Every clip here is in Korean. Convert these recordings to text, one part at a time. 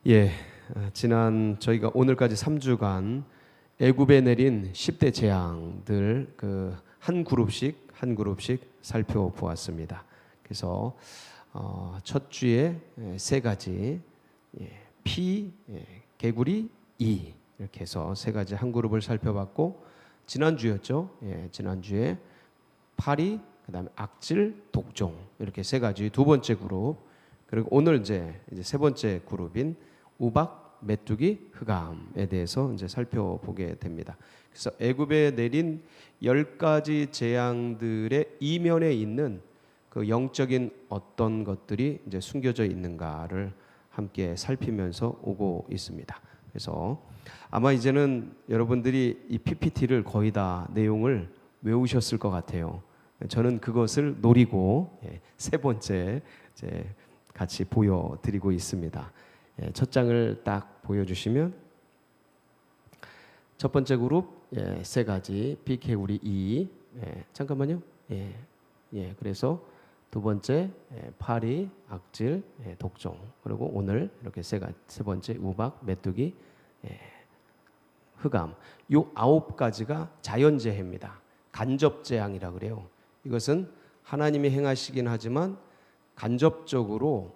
예, 지난 저희가 오늘까지 3주간 애굽에 내린 10대 재앙들 한 그룹씩 살펴보았습니다. 그래서 첫 주에 세 가지, 피, 개구리, 이 이렇게 해서 세 가지 한 그룹을 살펴봤고, 지난주였죠. 지난주에 파리, 그다음에 악질, 독종 이렇게 세 가지 두 번째 그룹, 그리고 오늘 이제 세 번째 그룹인 우박, 메뚜기, 흑암에 대해서 이제 살펴보게 됩니다. 그래서 애굽에 내린 10가지 재앙들의 이면에 있는 그 영적인 어떤 것들이 이제 숨겨져 있는가를 함께 살피면서 오고 있습니다. 그래서 아마 이제는 여러분들이 이 PPT를 거의 다 내용을 외우셨을 것 같아요. 저는 그것을 노리고 세 번째 이제 같이 보여드리고 있습니다. 첫 장을 딱 보여주시면 첫 번째 그룹 세 가지 피, 개구리, 이 잠깐만요. 그래서 두 번째 파리, 악질, 독종, 그리고 오늘 이렇게 세 번째 우박, 메뚜기, 흑암, 요 9가지가 자연재해입니다. 간접재앙이라 그래요. 이것은 하나님이 행하시긴 하지만 간접적으로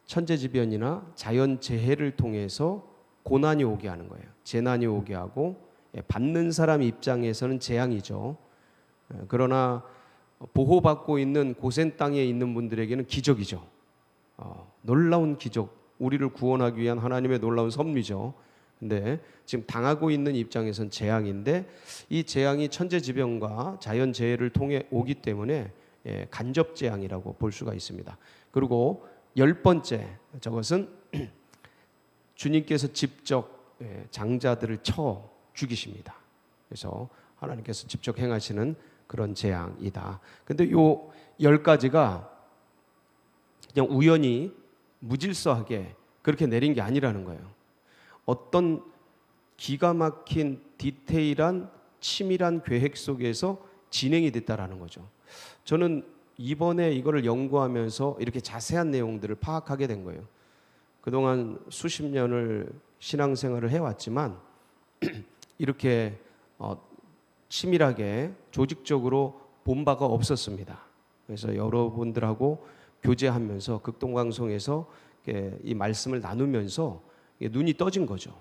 천재지변이나 자연재해를 통해서 고난이 오게 하는 거예요. 재난이 오게 하고, 받는 사람 입장에서는 재앙이죠. 그러나 보호받고 있는 고센 땅에 있는 분들에게는 기적이죠. 놀라운 기적, 우리를 구원하기 위한 하나님의 놀라운 섭리죠. 근데 지금 당하고 있는 입장에선 재앙인데, 이 재앙이 천재지변과 자연재해를 통해 오기 때문에 간접재앙이라고 볼 수가 있습니다. 그리고 10번째, 저것은 주님께서 직접 장자들을 쳐 죽이십니다. 그래서 하나님께서 직접 행하시는 그런 재앙이다. 근데 요 10가지가 그냥 우연히 무질서하게 그렇게 내린 게 아니라는 거예요. 어떤 기가 막힌 디테일한 치밀한 계획 속에서 진행이 됐다라는 거죠. 저는 이번에 이거를 연구하면서 이렇게 자세한 내용들을 파악하게 된 거예요. 그동안 수십 년을 신앙생활을 해왔지만 이렇게 치밀하게 조직적으로 본 바가 없었습니다. 그래서 여러분들하고 교제하면서 극동방송에서 이 말씀을 나누면서 눈이 떠진 거죠.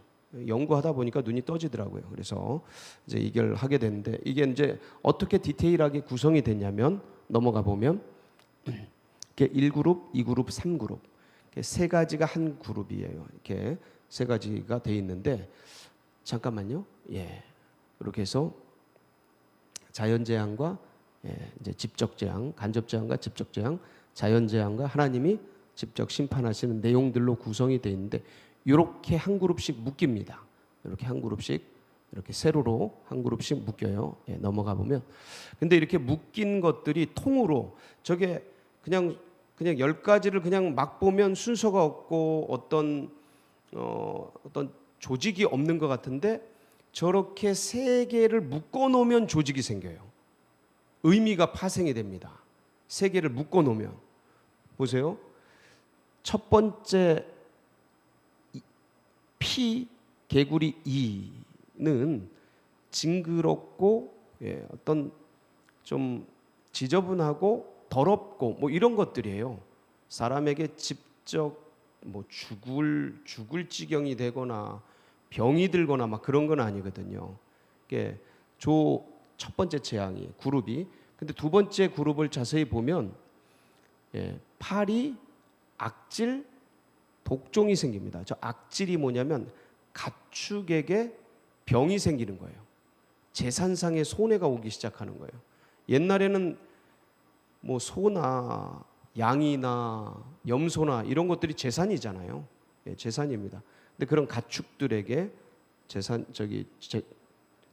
연구하다 보니까 눈이 떠지더라고요. 그래서 이제 이걸 하게 됐는데, 이게 이제 어떻게 디테일하게 구성이 됐냐면, 넘어가 보면 1그룹, 2그룹, 3그룹 세 가지가 한 그룹이에요. 이렇게 세 가지가 돼 있는데, 잠깐만요. 이렇게 해서 자연재앙과 이제 직접재앙, 간접재앙과 직접재앙, 자연재앙과 하나님이 직접 심판하시는 내용들로 구성이 돼 있는데, 이렇게 한 그룹씩 묶입니다. 이렇게 한 그룹씩, 이렇게 세로로 한 그룹씩 묶여요. 넘어가 보면. 근데 이렇게 묶인 것들이 통으로, 저게 그냥 10가지를 그냥 막 보면 순서가 없고 어떤 조직이 없는 것 같은데, 저렇게 세 개를 묶어 놓으면 조직이 생겨요. 의미가 파생이 됩니다. 세 개를 묶어 놓으면. 보세요. 첫 번째 피, 개구리, 이는 징그럽고 어떤 좀 지저분하고 더럽고 뭐 이런 것들이에요. 사람에게 직접 뭐 죽을 지경이 되거나 병이 들거나 막 그런 건 아니거든요. 이게 첫 번째 재앙이 그룹이. 근데 두 번째 그룹을 자세히 보면 파리, 악질, 독종이 생깁니다. 저 악질이 뭐냐면 가축에게 병이 생기는 거예요. 재산상의 손해가 오기 시작하는 거예요. 옛날에는 뭐 소나 양이나 염소나 이런 것들이 재산이잖아요. 재산입니다. 근데 그런 가축들에게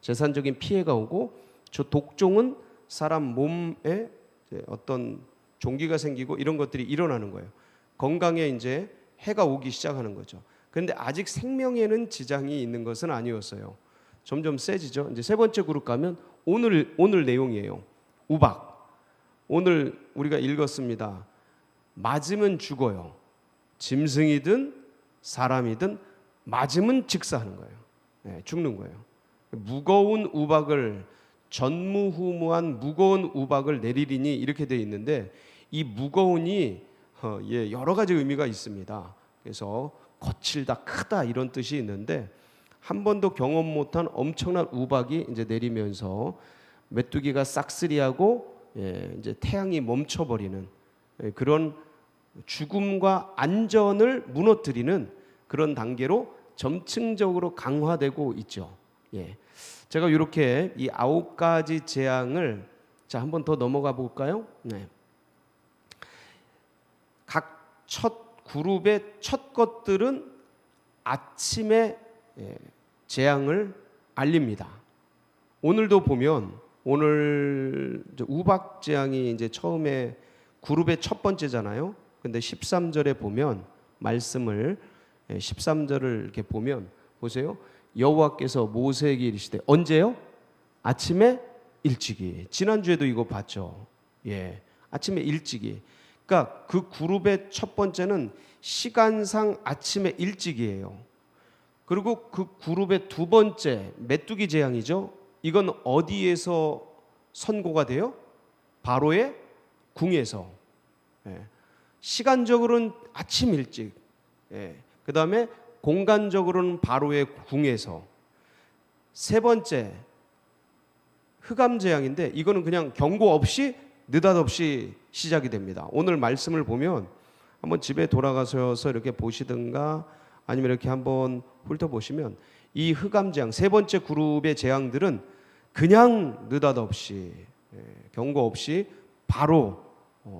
재산적인 피해가 오고, 저 독종은 사람 몸에 어떤 종기가 생기고 이런 것들이 일어나는 거예요. 건강에 이제 해가 오기 시작하는 거죠. 그런데 아직 생명에는 지장이 있는 것은 아니었어요. 점점 세지죠. 이제 세 번째 그룹 가면 오늘 내용이에요. 우박. 오늘 우리가 읽었습니다. 맞으면 죽어요. 짐승이든 사람이든 맞으면 직사하는 거예요. 예, 죽는 거예요. 무거운 우박을 전무후무한 무거운 우박을 내리리니 이렇게 되어 있는데 이 무거운이 여러 가지 의미가 있습니다. 그래서 거칠다, 크다 이런 뜻이 있는데 한 번도 경험 못한 엄청난 우박이 이제 내리면서 메뚜기가 싹쓸이하고 이제 태양이 멈춰버리는 그런 죽음과 안전을 무너뜨리는 그런 단계로 점층적으로 강화되고 있죠. 제가 이렇게 이 9가지 재앙을 자 한번 더 넘어가 볼까요? 각 첫 그룹의 첫 것들은 아침에 재앙을 알립니다. 오늘도 보면 오늘 우박 재앙이 이제 처음에 그룹의 첫 번째잖아요. 근데 13절에 보면 말씀을 13절을 이렇게 보면 보세요. 여호와께서 모세에게 이르시되 언제요? 아침에 일찍이. 지난주에도 이거 봤죠. 아침에 일찍이. 그러니까 그 그룹의 첫 번째는 시간상 아침에 일찍이에요. 그리고 그 그룹의 두 번째 메뚜기 재앙이죠. 이건 어디에서 선고가 돼요? 바로의 궁에서. 시간적으로는 아침 일찍. 그 다음에 공간적으로는 바로의 궁에서. 세 번째 흑암 재앙인데 이거는 그냥 경고 없이 느닷없이 시작이 됩니다. 오늘 말씀을 보면 한번 집에 돌아가셔서 이렇게 보시든가 아니면 이렇게 한번 훑어보시면 이 흑암 재앙 세 번째 그룹의 재앙들은 그냥 느닷없이 경고 없이 바로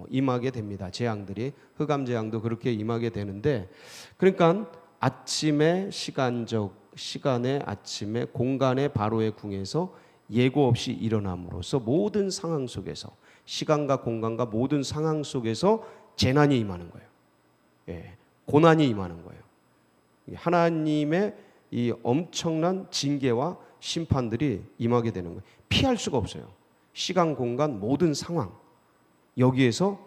임하게 됩니다. 재앙들이 흑암 재앙도 그렇게 임하게 되는데 그러니까 아침에 시간에 아침에 공간의 바로의 궁에서 예고 없이 일어남으로써 모든 상황 속에서 시간과 공간과 모든 상황 속에서 재난이 임하는 거예요. 고난이 임하는 거예요. 하나님의 이 엄청난 징계와 심판들이 임하게 되는 거예요. 피할 수가 없어요. 시간, 공간, 모든 상황 여기에서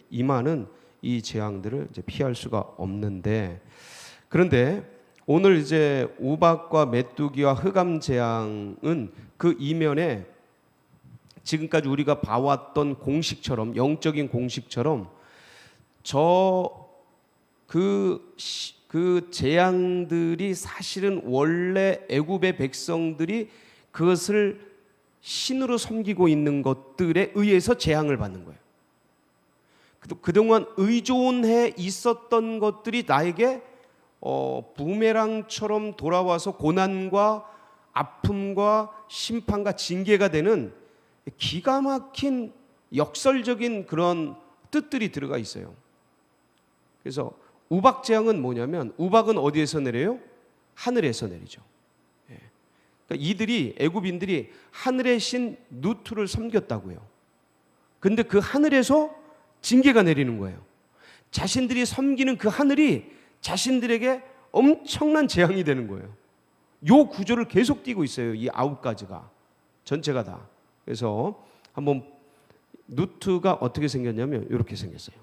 임하는 이 재앙들을 이제 피할 수가 없는데 그런데 오늘 이제 우박과 메뚜기와 흑암 재앙은 그 이면에 지금까지 우리가 봐왔던 공식처럼 영적인 공식처럼 그 재앙들이 사실은 원래 애굽의 백성들이 그것을 신으로 섬기고 있는 것들에 의해서 재앙을 받는 거예요. 그동안 의존해 있었던 것들이 나에게 부메랑처럼 돌아와서 고난과 아픔과 심판과 징계가 되는 기가 막힌 역설적인 그런 뜻들이 들어가 있어요. 그래서 우박 재앙은 뭐냐면 우박은 어디에서 내려요? 하늘에서 내리죠. 그러니까 이들이 애굽인들이 하늘의 신 누투를 섬겼다고요. 근데 그 하늘에서 징계가 내리는 거예요. 자신들이 섬기는 그 하늘이 자신들에게 엄청난 재앙이 되는 거예요. 요 구조를 계속 띄고 있어요. 이 9가지가 전체가 다. 그래서 한번 누트가 어떻게 생겼냐면 이렇게 생겼어요.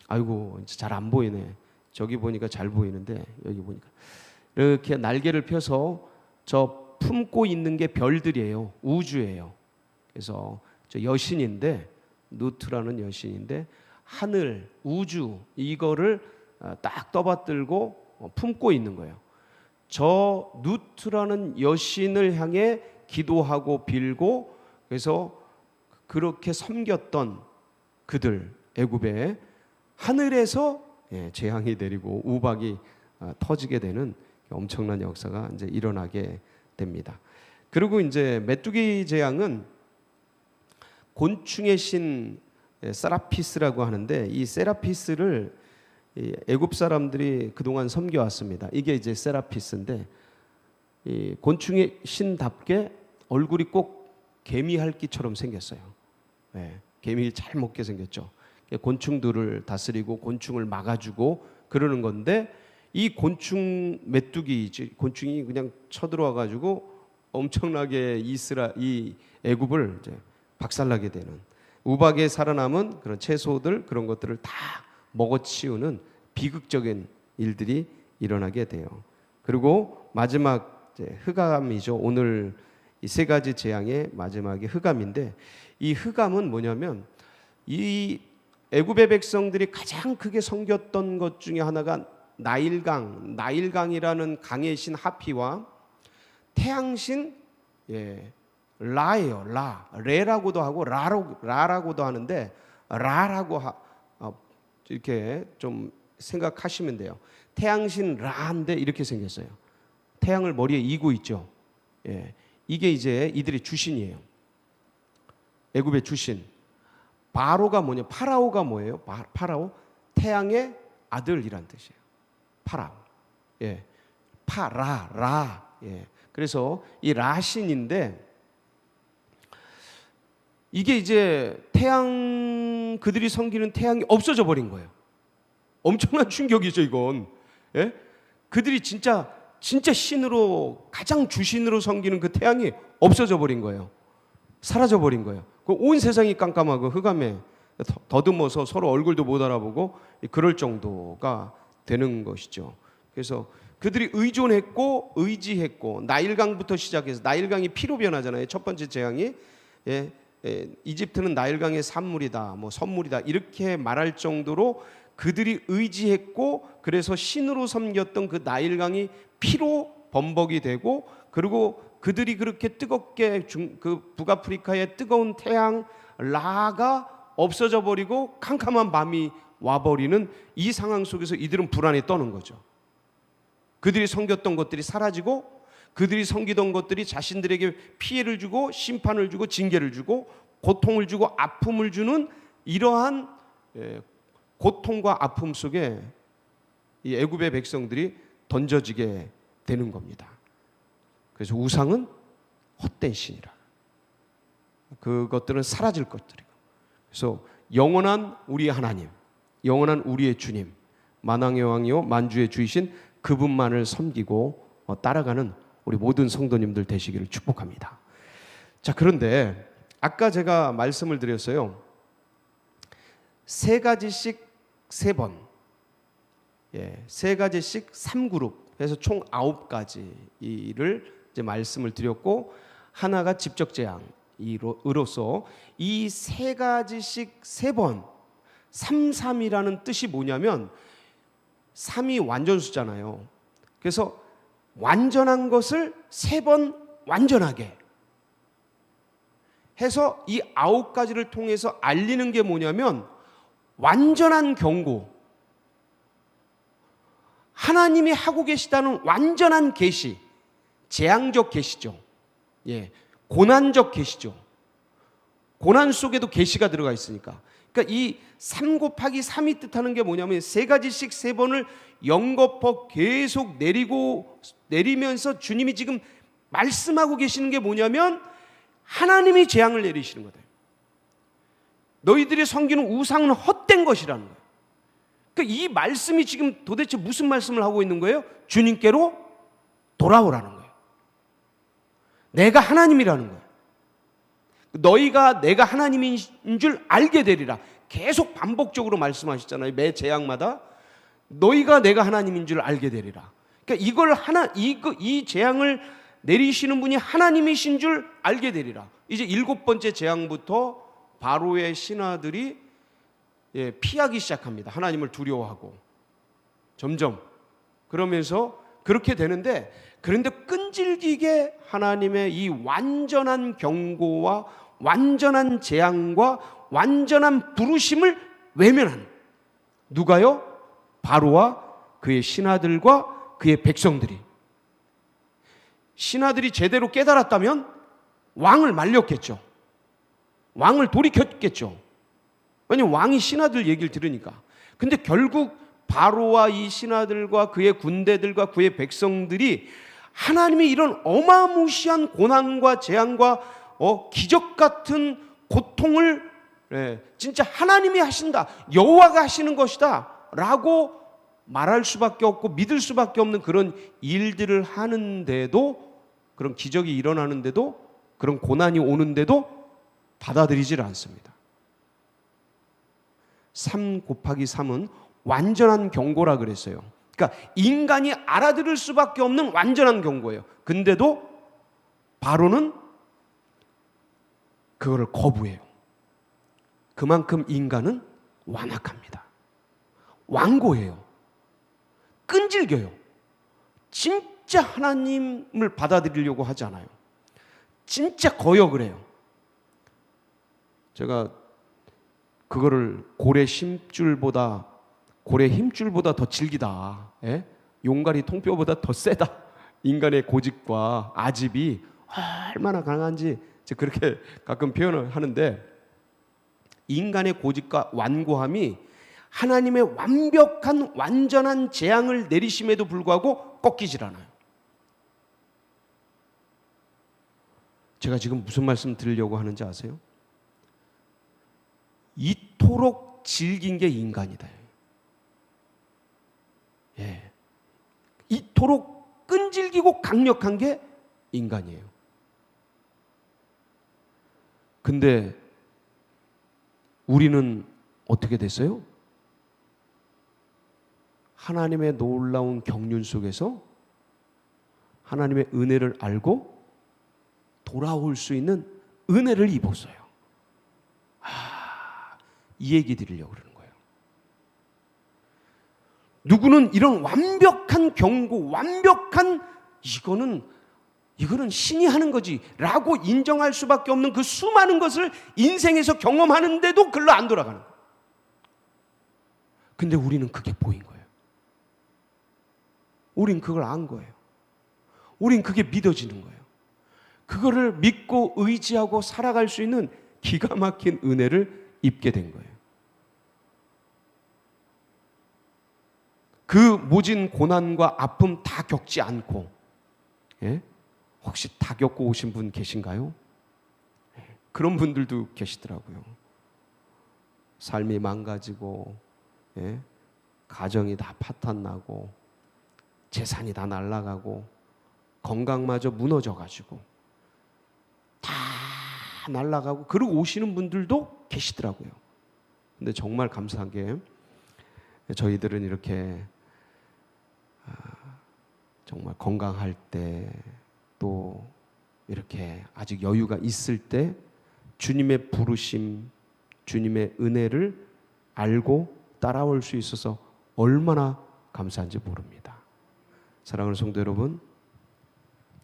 아이고 잘 안 보이네. 저기 보니까 잘 보이는데 여기 보니까 이렇게 날개를 펴서 저 품고 있는 게 별들이에요. 우주예요. 그래서 저 여신인데 누트라는 여신인데 하늘, 우주 이거를 딱 떠받들고 품고 있는 거예요. 저 누트라는 여신을 향해 기도하고 빌고 그래서 그렇게 섬겼던 그들 애굽에 하늘에서 재앙이 내리고 우박이 터지게 되는 엄청난 역사가 이제 일어나게 됩니다. 그리고 이제 메뚜기 재앙은 곤충의 신 세라피스라고 하는데 이 세라피스를 애굽 사람들이 그동안 섬겨왔습니다. 이게 이제 세라피스인데 이 곤충의 신답게 얼굴이 꼭 개미 핥기처럼 생겼어요. 개미 잘 먹게 생겼죠. 곤충들을 다스리고 곤충을 막아주고 그러는 건데 이 곤충 메뚜기 곤충이 그냥 쳐들어와 가지고 엄청나게 이 애굽을 이제 박살나게 되는 우박에 살아남은 그런 채소들 그런 것들을 다 먹어치우는 비극적인 일들이 일어나게 돼요. 그리고 마지막 흑암이죠. 오늘 이 세 가지 재앙의 마지막이 흑암인데, 이 흑암은 뭐냐면 이 애굽의 백성들이 가장 크게 섬겼던 것 중에 하나가 나일강이라는 강의 신 하피와 태양신 라예요. 레라고도 하고 라라고도 하는데, 라라고 이렇게 좀 생각하시면 돼요. 태양신 라인데 이렇게 생겼어요. 태양을 머리에 이고 있죠. 이게 이제 이들의 주신이에요. 애굽의 주신. 바로가 뭐냐? 파라오가 뭐예요? 파라오? 태양의 아들이란 뜻이에요. 파라오. 라. 그래서 이 라신인데, 이게 이제 그들이 섬기는 태양이 없어져 버린 거예요. 엄청난 충격이죠, 이건. 그들이 진짜 신으로, 가장 주신으로 섬기는 그 태양이 없어져 버린 거예요. 사라져 버린 거예요. 온 세상이 깜깜하고 흑암에 더듬어서 서로 얼굴도 못 알아보고 그럴 정도가 되는 것이죠. 그래서 그들이 의지했고 나일강부터 시작해서, 나일강이 피로 변하잖아요. 첫 번째 재앙이. 이집트는 나일강의 산물이다, 선물이다, 이렇게 말할 정도로 그들이 의지했고, 그래서 신으로 섬겼던 그 나일강이 피로 범벅이 되고, 그리고 그들이 그렇게 뜨겁게 그 북아프리카의 뜨거운 태양 라가 없어져 버리고 캄캄한 밤이 와버리는 이 상황 속에서 이들은 불안에 떠는 거죠. 그들이 섬겼던 것들이 사라지고, 그들이 섬기던 것들이 자신들에게 피해를 주고 심판을 주고 징계를 주고 고통을 주고 아픔을 주는 이러한 고통과 아픔 속에 이 애굽의 백성들이 던져지게 되는 겁니다. 그래서 우상은 헛된 신이라. 그것들은 사라질 것들이고, 그래서 영원한 우리의 하나님, 영원한 우리의 주님, 만왕의 왕이요 만주의 주이신 그분만을 섬기고 따라가는 우리 모든 성도님들 되시기를 축복합니다. 자, 그런데 아까 제가 말씀을 드렸어요. 세 가지씩 3번, 세 가지씩 3그룹 해서 총 9가지를 이제 말씀을 드렸고, 하나가 직접 재앙으로서 이 세 가지씩 3번, 3이라는 뜻이 뭐냐면 3이 완전수잖아요. 그래서 완전한 것을 3번 완전하게 해서 이 9가지를 통해서 알리는 게 뭐냐면 완전한 경고, 하나님이 하고 계시다는 완전한 계시, 재앙적 계시죠. 고난적 계시죠. 고난 속에도 계시가 들어가 있으니까. 그러니까 이 3 곱하기 3이 뜻하는 게 뭐냐면 세 가지씩 3번을 연거푸 계속 내리면서 주님이 지금 말씀하고 계시는 게 뭐냐면 하나님이 재앙을 내리시는 거다. 너희들이 섬기는 우상은 헛된 것이라는 거예요. 그러니까 이 말씀이 지금 도대체 무슨 말씀을 하고 있는 거예요? 주님께로 돌아오라는 거예요. 내가 하나님이라는 거예요. 너희가 내가 하나님인 줄 알게 되리라. 계속 반복적으로 말씀하시잖아요. 매 재앙마다 너희가 내가 하나님인 줄 알게 되리라. 그러니까 이 재앙을 내리시는 분이 하나님이신 줄 알게 되리라. 이제 7번째 재앙부터 바로의 신하들이 피하기 시작합니다. 하나님을 두려워하고 점점 그러면서 그렇게 되는데, 그런데 끈질기게 하나님의 이 완전한 경고와 완전한 재앙과 완전한 부르심을 외면한 누가요? 바로와 그의 신하들과 그의 백성들이. 신하들이 제대로 깨달았다면 왕을 말렸겠죠. 왕을 돌이켰겠죠. 왜냐하면 왕이 신하들 얘기를 들으니까. 근데 결국 바로와 이 신하들과 그의 군대들과 그의 백성들이 하나님이 이런 어마무시한 고난과 재앙과 기적 같은 고통을 진짜 하나님이 하신다, 여호와가 하시는 것이다 라고 말할 수밖에 없고 믿을 수밖에 없는 그런 일들을 하는데도, 그런 기적이 일어나는데도, 그런 고난이 오는데도 받아들이질 않습니다. 3 곱하기 3은 완전한 경고라 그랬어요. 그러니까 인간이 알아들을 수밖에 없는 완전한 경고예요. 근데도 바로는 그거를 거부해요. 그만큼 인간은 완악합니다. 완고해요. 끈질겨요. 진짜 하나님을 받아들이려고 하지 않아요. 진짜 거역을 해요. 제가 그거를 고래 힘줄보다 더 질기다. 예? 용가리 통뼈보다 더 세다. 인간의 고집과 아집이 얼마나 강한지 그렇게 가끔 표현을 하는데, 인간의 고집과 완고함이 하나님의 완벽한 완전한 재앙을 내리심에도 불구하고 꺾이질 않아요. 제가 지금 무슨 말씀 드리려고 하는지 아세요? 이토록 질긴 게 인간이다. 예. 이토록 끈질기고 강력한 게 인간이에요. 근데 우리는 어떻게 됐어요? 하나님의 놀라운 경륜 속에서 하나님의 은혜를 알고 돌아올 수 있는 은혜를 입었어요. 이 얘기 드리려고 그러는 거예요. 누구는 이런 완벽한 경고, 완벽한 이거는 신이 하는 거지 라고 인정할 수밖에 없는 그 수많은 것을 인생에서 경험하는데도 글로 안 돌아가는 거예요. 근데 우리는 그게 보인 거예요. 우린 그걸 안 거예요. 우린 그게 믿어지는 거예요. 그거를 믿고 의지하고 살아갈 수 있는 기가 막힌 은혜를 입게 된 거예요. 그 모진 고난과 아픔 다 겪지 않고, 예? 혹시 다 겪고 오신 분 계신가요? 예, 그런 분들도 계시더라고요. 삶이 망가지고, 예? 가정이 다 파탄나고, 재산이 다 날아가고, 건강마저 무너져가지고 다 날아가고 그러고 오시는 분들도 계시더라고요. 근데 정말 감사한 게 저희들은 이렇게 정말 건강할 때, 또 이렇게 아직 여유가 있을 때 주님의 부르심, 주님의 은혜를 알고 따라올 수 있어서 얼마나 감사한지 모릅니다. 사랑하는 성도 여러분,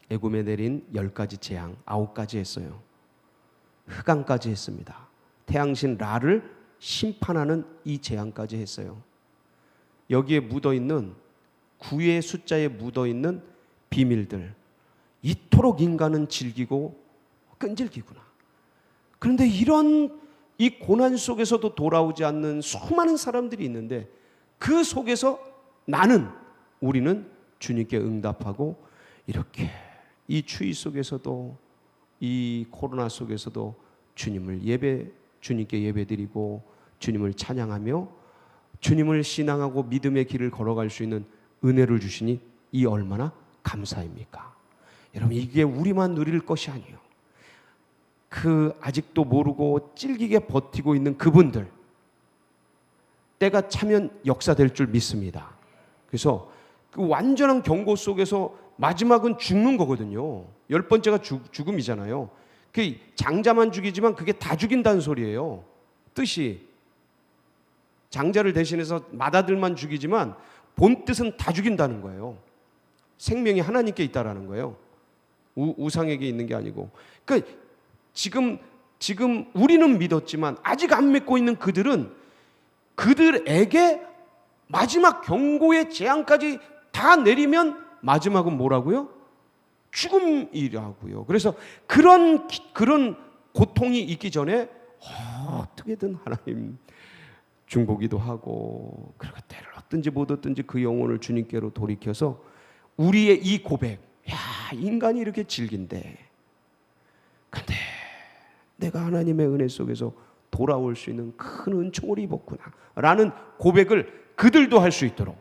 에돔에 내린 10가지 재앙 9가지 했어요. 흑암까지 했습니다. 태양신 라를 심판하는 이 재앙까지 했어요. 여기에 묻어있는 9의 숫자에 묻어있는 비밀들, 이토록 인간은 질기고 끈질기구나. 그런데 이런 이 고난 속에서도 돌아오지 않는 수많은 사람들이 있는데, 그 속에서 우리는 주님께 응답하고 이렇게 이 추위 속에서도, 이 코로나 속에서도 주님께 예배드리고 주님을 찬양하며 주님을 신앙하고 믿음의 길을 걸어갈 수 있는 은혜를 주시니 이 얼마나 감사입니까? 여러분, 이게 우리만 누릴 것이 아니에요. 그 아직도 모르고 찔기게 버티고 있는 그분들, 때가 차면 역사될 줄 믿습니다. 그래서 그 완전한 경고 속에서 마지막은 죽는 거거든요. 10번째가 죽음이잖아요. 그 장자만 죽이지만 그게 다 죽인다는 소리예요. 뜻이 장자를 대신해서 맏아들만 죽이지만 본 뜻은 다 죽인다는 거예요. 생명이 하나님께 있다라는 거예요. 우상에게 있는 게 아니고. 그러니까 지금 우리는 믿었지만 아직 안 믿고 있는 그들에게 마지막 경고의 재앙까지 다 내리면 마지막은 뭐라고요? 죽음이라고요. 그래서 그런 고통이 있기 전에 어떻게든 하나님 중보기도 하고, 그리고 때를 얻든지 못 얻든지 그 영혼을 주님께로 돌이켜서 우리의 이 고백, 인간이 이렇게 질긴데 근데 내가 하나님의 은혜 속에서 돌아올 수 있는 큰 은총을 입었구나 라는 고백을 그들도 할 수 있도록,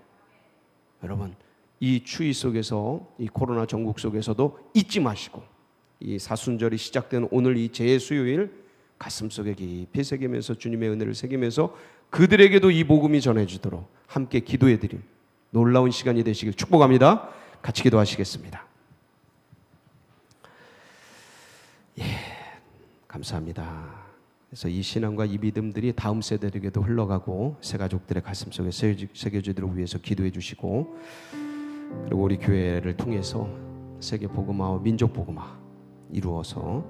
여러분, 이 추위 속에서, 이 코로나 전국 속에서도 잊지 마시고, 이 사순절이 시작된 오늘 이 재해 수요일 가슴속에 깊이 새기면서 주님의 은혜를 새기면서 그들에게도 이 복음이 전해지도록 함께 기도해 드림 놀라운 시간이 되시길 축복합니다. 같이 기도하시겠습니다. 예, 감사합니다. 그래서 이 신앙과 이 믿음들이 다음 세대에게도 흘러가고 새 가족들의 가슴 속에 새겨지도록 위해서 기도해 주시고, 그리고 우리 교회를 통해서 세계 복음화와 민족 복음화 이루어서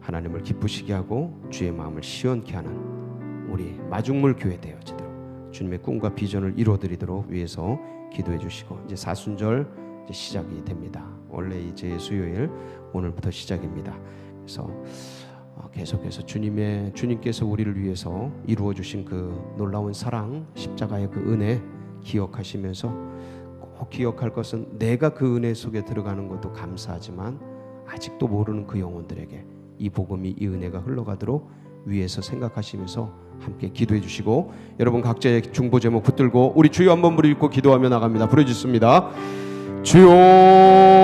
하나님을 기쁘시게 하고 주의 마음을 시원케 하는 우리 마중물 교회 되어지도록 주님의 꿈과 비전을 이루어드리도록 위해서 기도해 주시고, 이제 사순절 이제 시작이 됩니다. 원래 이제 수요일 오늘부터 시작입니다. 그래서 계속해서 주님께서 우리를 위해서 이루어 주신 그 놀라운 사랑, 십자가의 그 은혜 기억하시면서, 꼭 기억할 것은 내가 그 은혜 속에 들어가는 것도 감사하지만 아직도 모르는 그 영혼들에게 이 복음이, 이 은혜가 흘러가도록 위해서 생각하시면서 함께 기도해 주시고, 여러분 각자의 중보 제목 붙들고 우리 주여 한번 부르고 기도하며 나갑니다. 부르짖습니다. 주여